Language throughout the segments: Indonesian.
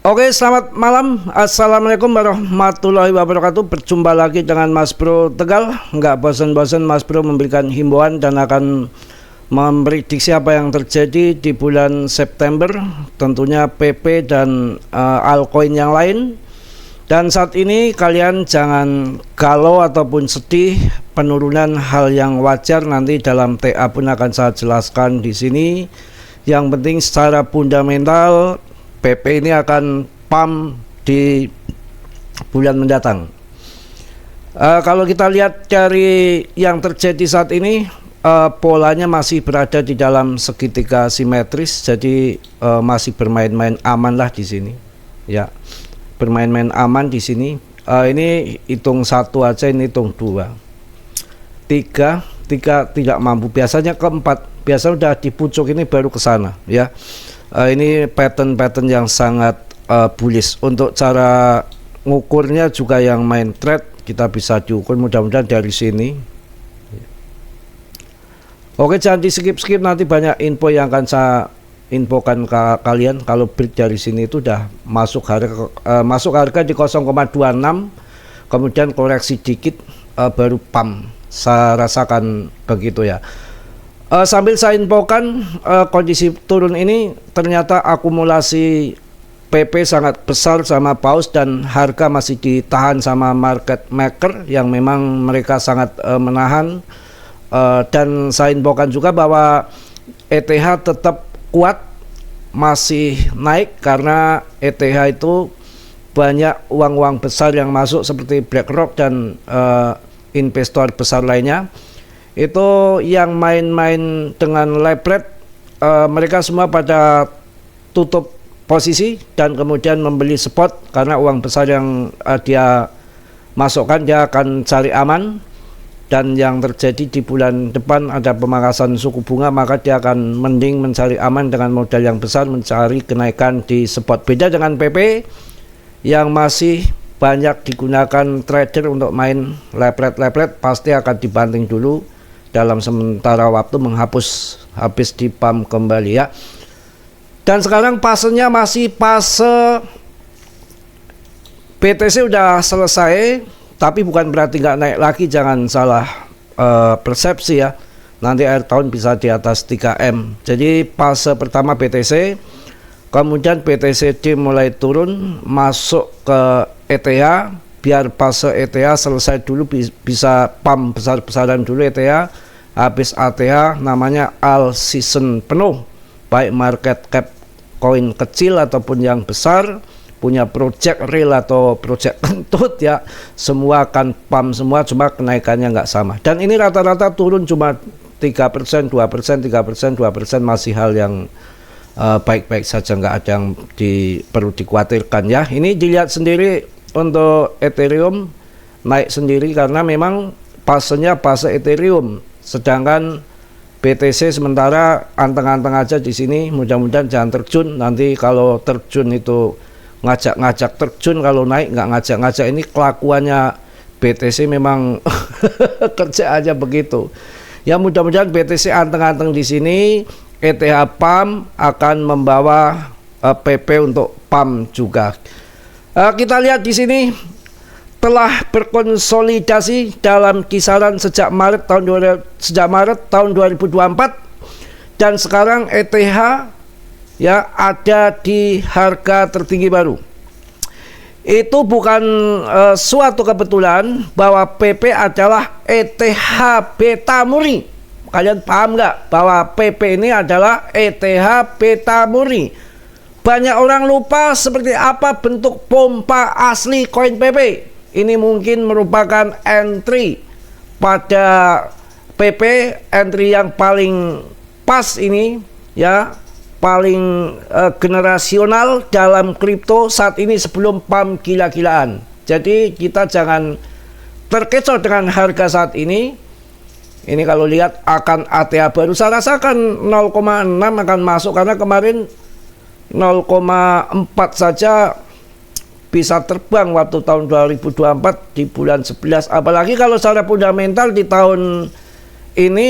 Oke, selamat malam. Assalamualaikum warahmatullahi wabarakatuh. Berjumpa lagi dengan Mas Bro Tegal. Nggak bosan-bosan Mas Bro memberikan himbauan dan akan memprediksi apa yang terjadi di bulan September. Tentunya PP dan altcoin yang lain. Dan saat ini kalian jangan galau ataupun sedih. Penurunan hal yang wajar, nanti dalam TA pun akan saya jelaskan di sini. Yang penting secara fundamental PP ini akan pump di bulan mendatang. Kalau kita lihat dari yang terjadi saat ini, polanya masih berada di dalam segitiga simetris, jadi masih bermain-main aman lah di sini. Ya, bermain-main aman di sini. Ini hitung satu aja, ini hitung dua, tiga tidak mampu. Biasanya keempat, biasa udah di pucuk ini baru ke sana. Ya. Ini pattern yang sangat bullish. Untuk cara ngukurnya juga yang main trade kita bisa diukur mudah-mudahan dari sini. Oke, jangan di skip nanti banyak info yang akan saya infokan ke kalian. Kalau break dari sini itu udah masuk harga di 0,26, kemudian koreksi dikit baru pump. Saya rasakan begitu ya. Sambil saya infokan kondisi turun ini, ternyata akumulasi PP sangat besar sama paus dan harga masih ditahan sama market maker yang memang mereka sangat menahan. Dan saya infokan juga bahwa ETH tetap kuat, masih naik karena ETH itu banyak uang-uang besar yang masuk seperti BlackRock dan investor besar lainnya. Itu yang main-main dengan leverage, mereka semua pada tutup posisi dan kemudian membeli spot karena uang besar yang dia masukkan dia akan cari aman. Dan yang terjadi di bulan depan ada pemangkasan suku bunga, maka dia akan mending mencari aman dengan modal yang besar, mencari kenaikan di spot. Beda dengan PP yang masih banyak digunakan trader untuk main leverage pasti akan dibanting dulu dalam sementara waktu, menghapus habis di pump kembali ya. Dan sekarang fasenya masih fase BTC udah selesai, tapi bukan berarti nggak naik lagi, jangan salah persepsi ya. Nanti akhir tahun bisa di atas 3M. Jadi fase pertama BTC, kemudian BTCD mulai turun masuk ke ETH, biar fase ETH selesai dulu, bisa pump besar-besaran dulu ETH. Habis ATH namanya all season penuh, baik market cap koin kecil ataupun yang besar, punya project real atau project kentut ya, semua akan pump semua, cuma kenaikannya nggak sama. Dan ini rata-rata turun cuma 3%, 2%, 3%, 2%, masih hal yang baik-baik saja, nggak ada yang perlu dikhawatirkan ya. Ini dilihat sendiri untuk Ethereum naik sendiri karena memang fasenya fase Ethereum. Sedangkan BTC sementara anteng-anteng aja di sini, mudah-mudahan jangan terjun. Nanti kalau terjun itu ngajak-ngajak terjun, kalau naik nggak ngajak-ngajak. Ini kelakuannya BTC memang kerja aja begitu. Ya mudah-mudahan BTC anteng-anteng di sini, ETH pump akan membawa PP untuk pump juga. Kita lihat di sini telah berkonsolidasi dalam kisaran sejak Maret tahun 2024 dan sekarang ETH ya ada di harga tertinggi baru. Itu bukan suatu kebetulan bahwa PP adalah ETH beta murni. Kalian paham nggak bahwa PP ini adalah ETH beta murni? Banyak orang lupa seperti apa bentuk pompa asli koin PP. Ini mungkin merupakan entry pada PP, entry yang paling pas ini ya, paling generasional dalam kripto saat ini sebelum pump gila-gilaan. Jadi kita jangan terkecoh dengan harga saat ini. Ini kalau lihat akan ATH baru, saya rasakan 0,6 akan masuk karena kemarin 0,4 saja bisa terbang waktu tahun 2024 di bulan 11. Apalagi kalau secara fundamental di tahun ini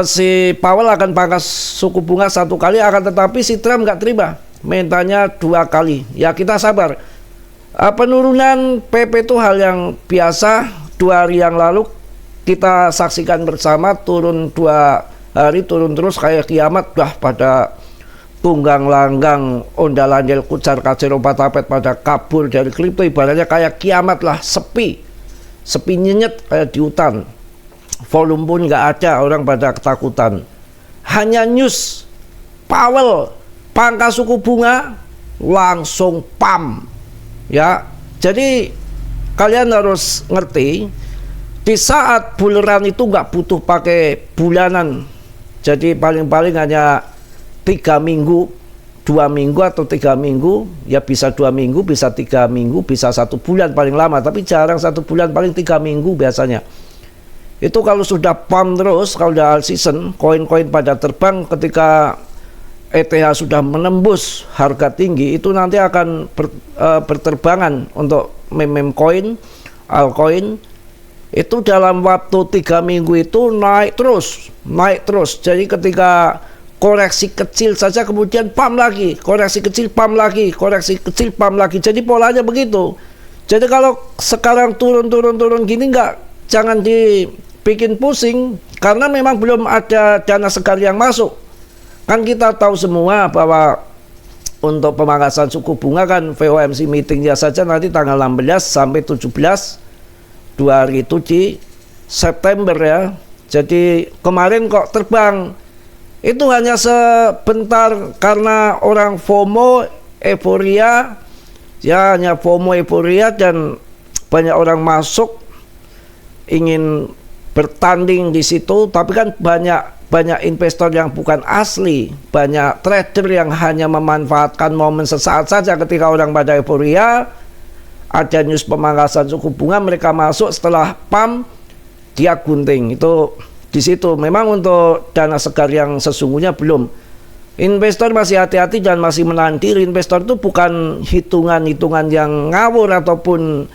si Powell akan pangkas suku bunga satu kali, akan tetapi si Trump nggak terima. mintanya 2 kali. Ya kita sabar. Penurunan PP itu hal yang biasa. 2 hari yang lalu kita saksikan bersama, turun 2 hari, turun terus kayak kiamat. Dah pada tunggang langgang, ondal-andel, kucar kacir, opat apet pada kabur dari kripto. Ibaratnya kayak kiamat lah, sepi nyenyet kayak di hutan. Volume pun nggak ada, orang pada ketakutan. Hanya news Powell pangkas suku bunga langsung pam. Ya, jadi kalian harus ngerti, di saat bull run itu nggak butuh pakai bulanan. Jadi paling-paling hanya 3 minggu, 2 minggu atau 3 minggu, ya bisa 2 minggu, bisa 3 minggu, bisa 1 bulan paling lama, tapi jarang 1 bulan, paling 3 minggu biasanya. Itu kalau sudah pump terus, kalau udah all season, koin-koin pada terbang. Ketika ETH sudah menembus harga tinggi, itu nanti akan berterbangan untuk meme coin, altcoin. Itu dalam waktu 3 minggu itu naik terus. Jadi ketika koreksi kecil saja kemudian pump lagi, koreksi kecil pump lagi, koreksi kecil pump lagi. Jadi polanya begitu. Jadi kalau sekarang turun gini, jangan dibikin pusing, karena memang belum ada dana segar yang masuk. Kan kita tahu semua bahwa untuk pemangkasan suku bunga kan FOMC meetingnya saja nanti tanggal 16 sampai 17, 2 hari itu di September ya. Jadi kemarin kok terbang, itu hanya sebentar karena orang FOMO, euforia, ya hanya FOMO, euforia, dan banyak orang masuk ingin bertanding di situ. Tapi kan banyak investor yang bukan asli, banyak trader yang hanya memanfaatkan momen sesaat saja. Ketika orang pada euforia, ada news pemangkasan suku bunga, mereka masuk, setelah pump dia gunting. Itu di situ. Memang untuk dana segar yang sesungguhnya belum. Investor masih hati-hati dan masih menahan diri. Investor itu bukan hitungan-hitungan yang ngawur ataupun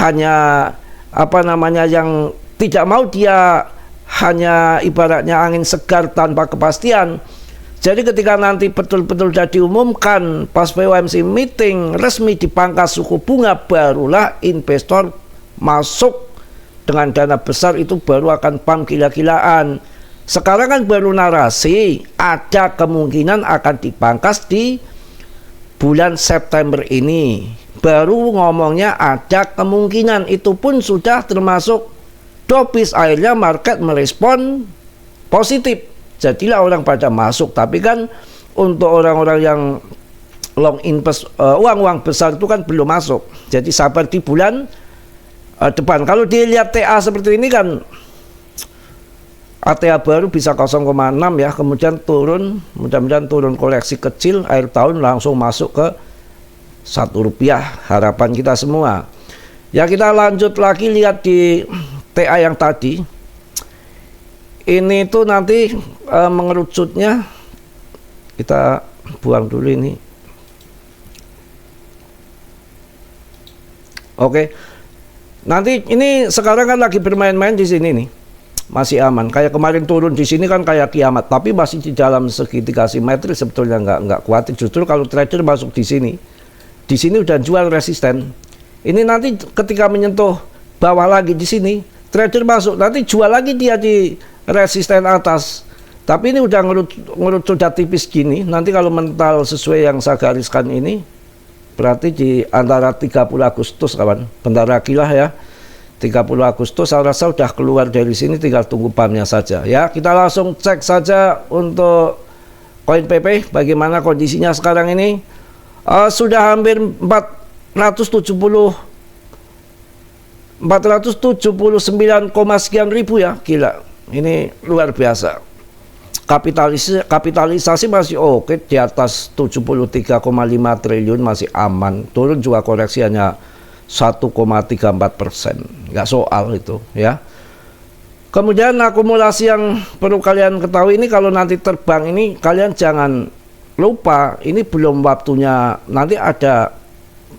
hanya yang tidak mau, dia hanya ibaratnya angin segar tanpa kepastian. Jadi ketika nanti betul-betul sudah diumumkan pas FOMC meeting resmi dipangkas suku bunga, barulah investor masuk dengan dana besar, itu baru akan pump gila-gilaan. Sekarang kan baru narasi, ada kemungkinan akan dipangkas di bulan September ini. Baru ngomongnya ada kemungkinan, itu pun sudah termasuk dopis. Akhirnya market merespon positif, jadilah orang pada masuk. Tapi kan untuk orang-orang yang long invest, uang-uang besar itu kan belum masuk. Jadi sabar di bulan depan. Kalau dilihat TA seperti ini kan, ATA baru bisa 0,6 ya, kemudian turun, mudah-mudahan turun koleksi kecil, akhir tahun langsung masuk ke Rp1, harapan kita semua. Ya kita lanjut lagi, lihat di TA yang tadi. Ini tuh nanti mengerucutnya, kita buang dulu ini. Oke. Nanti ini sekarang kan lagi bermain-main di sini nih. Masih aman. Kayak kemarin turun di sini kan kayak kiamat, tapi masih di dalam segitiga simetri, sebetulnya nggak khawatir. Justru kalau trader masuk di sini udah jual resisten. Ini nanti ketika menyentuh bawah lagi di sini, trader masuk, nanti jual lagi dia di resisten atas. Tapi ini udah ngerut sudah tipis gini. Nanti kalau mental sesuai yang saya gariskan ini, berarti di antara 30 Agustus kawan, bentar lagi lah ya, 30 Agustus saya rasa sudah keluar dari sini, tinggal tunggu pumpnya saja ya. Kita langsung cek saja untuk koin PP bagaimana kondisinya sekarang ini. Sudah hampir 479, sekian ribu ya, gila, ini luar biasa. Kapitalisasi masih oke, di atas 73,5 triliun, masih aman. Turun juga koreksi hanya 1,34%, nggak soal itu ya. Kemudian akumulasi yang perlu kalian ketahui ini, kalau nanti terbang ini kalian jangan lupa, ini belum waktunya, nanti ada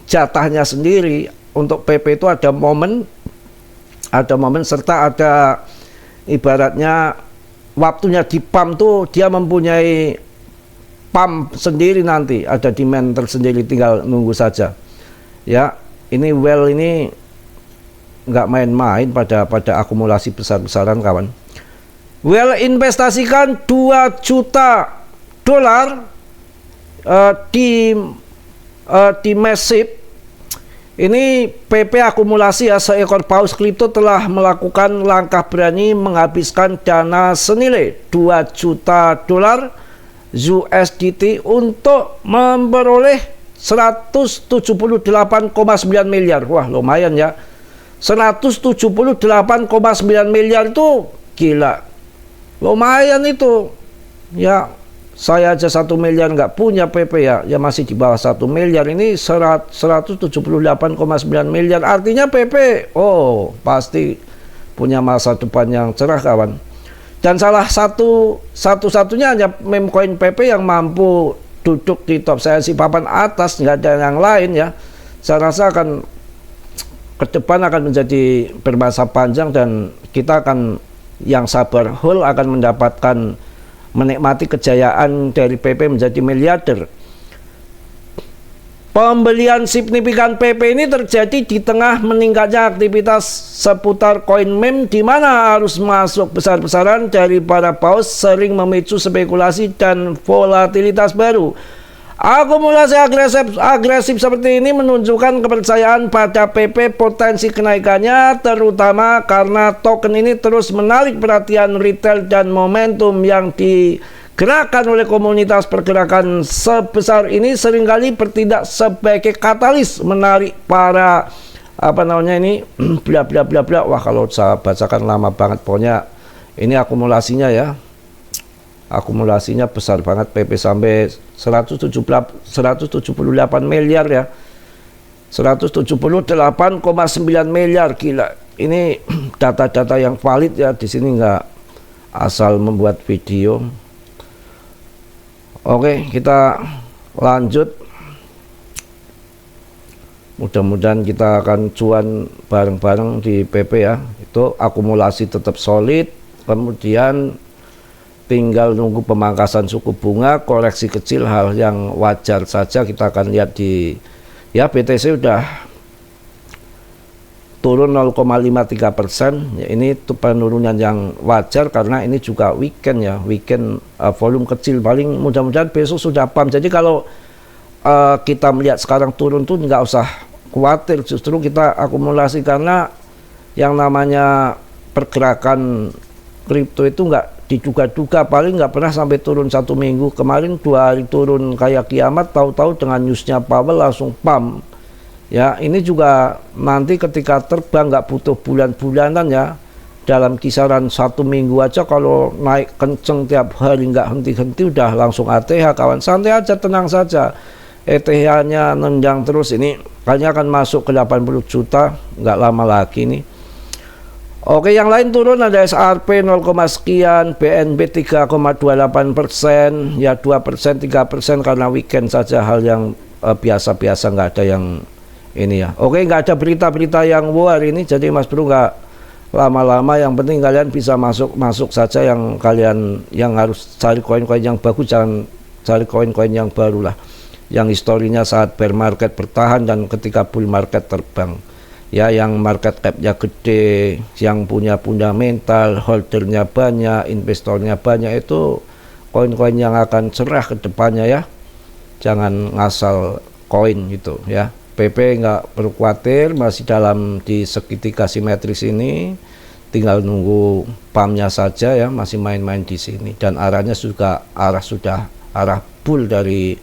jatahnya sendiri. Untuk PP itu ada momen serta ada ibaratnya waktunya di pump tuh dia mempunyai pump sendiri, nanti ada demand tersendiri, tinggal nunggu saja. Ya, ini well ini nggak main-main pada akumulasi besar-besaran kawan. Well investasikan 2 juta dolar di Massive. Ini PP akumulasi ya, seekor paus kripto telah melakukan langkah berani menghabiskan dana senilai 2 juta dolar USDT untuk memperoleh 178,9 miliar. Wah, lumayan ya. 178,9 miliar itu gila. Lumayan itu. Ya, saya aja 1 miliar nggak punya PP ya, ya masih di bawah 1 miliar. Ini 178,9 miliar, artinya PP pasti punya masa depan yang cerah kawan. Dan salah satu-satunya hanya meme coin PP yang mampu duduk di top CSI papan atas, nggak ada yang lain ya. Saya rasa akan ke depan akan menjadi bermasa panjang, dan kita akan yang sabar hold akan mendapatkan menikmati kejayaan dari PP menjadi miliarder. Pembelian signifikan PP ini terjadi di tengah meningkatnya aktivitas seputar koin meme, di mana arus masuk besar-besaran dari para paus sering memicu spekulasi dan volatilitas baru. Akumulasi agresif seperti ini menunjukkan kepercayaan pada PP, potensi kenaikannya terutama karena token ini terus menarik perhatian retail dan momentum yang digerakkan oleh komunitas pergerakan sebesar ini seringkali bertindak sebagai katalis menarik para bla bla bla bla. Wah, kalau saya bacakan lama banget, pokoknya ini akumulasinya ya. Akumulasinya besar banget, PP sampai 178 miliar ya. 178,9 miliar, gila. Ini data-data yang valid ya, di sini nggak asal membuat video. Oke, kita lanjut. Mudah-mudahan kita akan cuan bareng-bareng di PP ya. Itu akumulasi tetap solid, kemudian tinggal nunggu pemangkasan suku bunga, koreksi kecil, hal yang wajar saja. Kita akan lihat di BTC udah turun 0,53%. Ya, ini penurunan yang wajar karena ini juga weekend ya, volume kecil. Paling mudah-mudahan besok sudah pump. Jadi kalau kita melihat sekarang turun tuh nggak usah khawatir, justru kita akumulasi, karena yang namanya pergerakan kripto itu nggak diduga-duga, paling nggak pernah sampai turun 1 minggu. Kemarin 2 hari turun kayak kiamat, tahu-tahu dengan newsnya Powell langsung pump. Ya, ini juga nanti ketika terbang nggak butuh bulan-bulanan ya, dalam kisaran 1 minggu aja kalau naik kenceng tiap hari nggak henti-henti udah langsung ATH kawan. Santai aja, tenang saja. ETH-nya nendang terus, ini kayaknya akan masuk ke 80 juta nggak lama lagi nih. Oke, yang lain turun ada SRP 0, sekian, BNB 3,28%, ya 2%, 3% karena weekend saja, hal yang biasa-biasa, nggak ada yang ini ya. Oke, nggak ada berita-berita yang war ini, jadi Mas Bro nggak lama-lama, yang penting kalian bisa masuk saja. Yang kalian yang harus cari koin-koin yang bagus, jangan cari koin-koin yang baru lah, yang historinya saat bear market bertahan dan ketika bull market terbang. Ya, yang market cap-nya gede, yang punya fundamental, holdernya banyak, investornya banyak, itu koin-koin yang akan cerah ke depannya ya. Jangan ngasal koin gitu ya. PP nggak perlu khawatir, masih dalam di segitiga simetris ini, tinggal nunggu pumpnya saja ya, masih main-main di sini, dan arahnya juga arah bull. Dari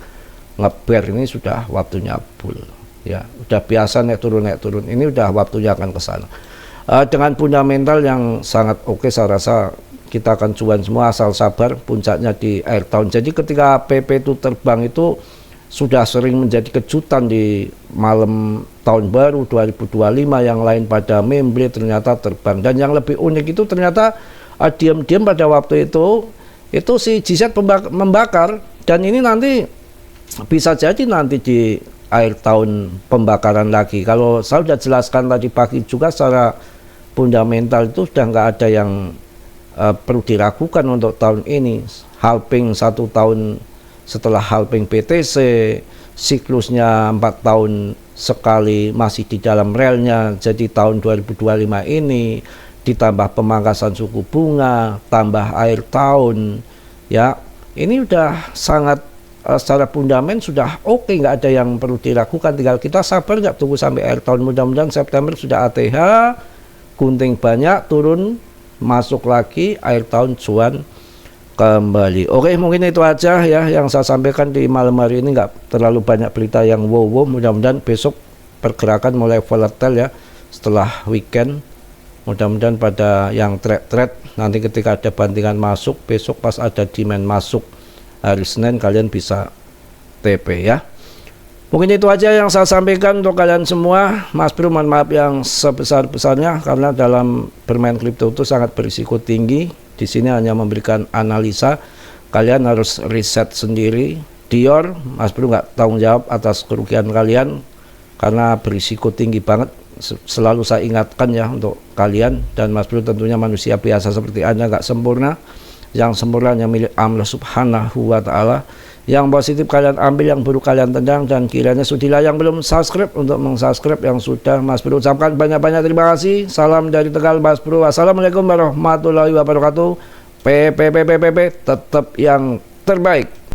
ngeber ini sudah waktunya bull. Ya, udah biasa naik turun, ini udah waktunya akan ke sana. Dengan fundamental yang sangat oke, saya rasa kita akan cuan semua asal sabar, puncaknya di akhir tahun. Jadi ketika PP itu terbang itu sudah sering menjadi kejutan di malam tahun baru 2025, yang lain pada memble ternyata terbang. Dan yang lebih unik itu ternyata diam-diam pada waktu itu si GZ membakar, dan ini nanti bisa jadi nanti di akhir tahun pembakaran lagi. Kalau saya sudah jelaskan tadi pagi juga, secara fundamental itu sudah nggak ada yang perlu diragukan untuk tahun ini. Halving 1 tahun setelah halving BTC, siklusnya 4 tahun sekali masih di dalam relnya, jadi tahun 2025 ini ditambah pemangkasan suku bunga, tambah akhir tahun, ya ini udah sangat secara fundament sudah oke, nggak ada yang perlu diragukan, tinggal kita sabar nggak tunggu sampai akhir tahun, mudah-mudahan September sudah ATH, gunting banyak, turun, masuk lagi, akhir tahun cuan kembali. Oke, mungkin itu aja ya yang saya sampaikan di malam hari ini, nggak terlalu banyak berita yang wow, mudah-mudahan besok pergerakan mulai volatile ya setelah weekend. Mudah-mudahan pada yang trade nanti ketika ada bantingan masuk, besok pas ada demand masuk hari Senin kalian bisa TP ya. Mungkin itu aja yang saya sampaikan untuk kalian semua. Mas Bro mohon maaf yang sebesar-besarnya karena dalam bermain kripto itu sangat berisiko tinggi. Di sini hanya memberikan analisa, kalian harus riset sendiri. Dior, Mas Bro nggak tanggung jawab atas kerugian kalian karena berisiko tinggi banget. Selalu saya ingatkan ya untuk kalian, dan Mas Bro tentunya manusia biasa seperti Anda, nggak sempurna. Yang sempurna hanya milik Allah Subhanahu wa Ta'ala. Yang positif kalian ambil, yang buruk kalian tendang, dan kiranya sudilah yang belum subscribe untuk mengsubscribe, yang sudah Mas Bro ucapkan banyak-banyak terima kasih. Salam dari Tegal Mas Bro. Wassalamualaikum warahmatullahi wabarakatuh. PPPPPP tetap yang terbaik.